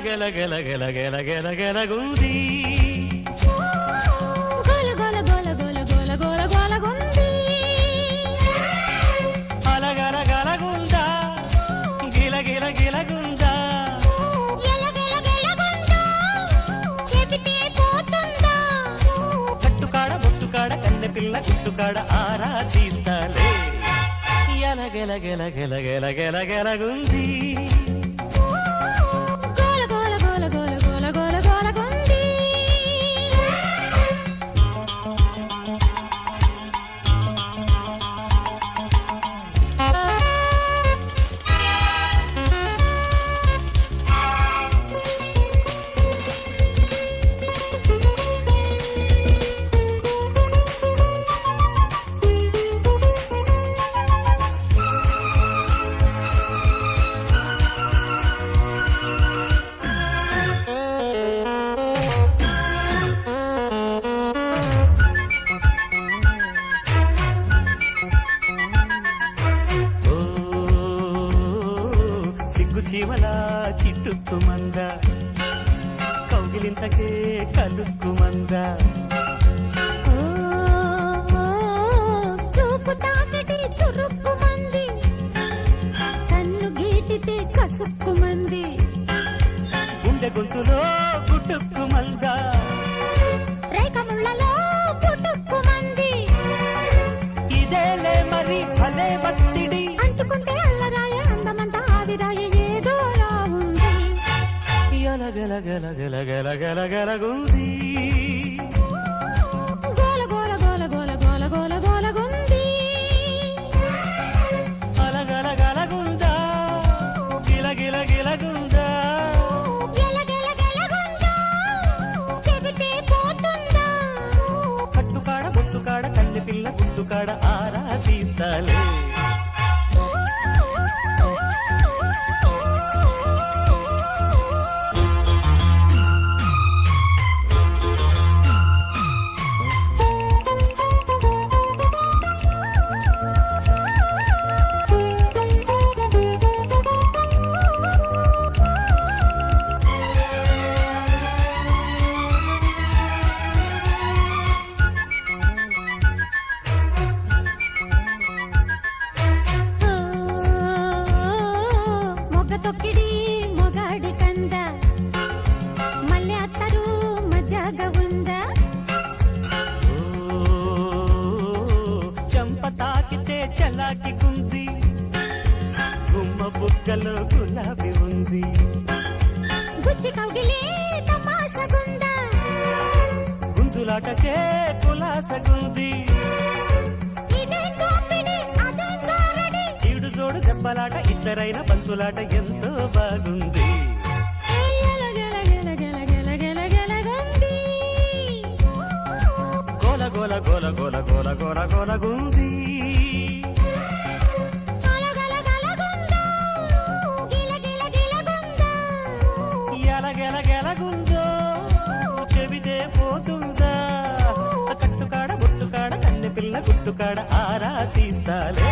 గెల గెల గెల గెల గెల గెలగుంది గోల గోల గోల గోల గోల గోల గోలగుంది అలగల గలగుందా గిల గిల గిలగుందా ఎల గెల గెలగుందా చెబితే పోతుందా కట్టుకాడ బొట్టుకాడ కన్నె పిల్ల గుట్టుకాడ ఆరా తీస్తాలే ఎల గెల గెల గెల గెల గెల గెలగుంది గోల గోల గోల గోల గోల గోల గోలగుంది జీవల చిట్టుకుమంద కౌగిలింతకే కలుక్కుమంద చూపు తాకటి చురుక్కుమంది కన్ను గీటితే కసుక్కుమంది గుండె గొంతులో గుట్టుక్కుమంద రేఖముళ్ళలో పుట్టుక్కుమంది ఇదేలే మరి భలే బత్తిడి అంటుకుంటే అల్లరాయ అందమంతా ఆవిరాయ ఏదోలా ఉంది గల గల గల గల గల గల గలగుంది గోల గోల గోల గోల గోల గోల గోలగుంది అలగల గలగుందా గిల గిల గిలగుందా గెల గెల గెలగుందా చెబితే పోతుందా కట్టుకాడ బొట్టుకాడ కన్నె పిల్ల గుట్టుకాడ ఆరా తీస్తాలే మొగ్గ తొక్కిడి మొగాడి కంద మళ్ళీ అత్తరు మజాగా ఉందా చెంప తాకితే చలాకి కుంది గుమ్మ బుగ్గలో గులాబీ ఉంది గుచ్చి కౌగిలే తమాషగుందా గుంజులాటకే కులాసగుంది ఇదేం దోపిడి అదేం గారడి ఈడు జోడు దెబ్బలాట ఇద్దరైన బంతులాట ఎంతో బాగుంది గెల గెల గెల గెల గెల గెల గెలగుంది గోల గోల గోల గోల గోల గోల గోలగుంది అలగల గలగుందా గిల గిల గిలగుందా ఎల గెల గెలగుందో చెబితే పోతుందా కట్టుకాడ బొట్టుకాడ కన్నె పిల్ల గుట్టుకాడ ఆరా తీస్తాలే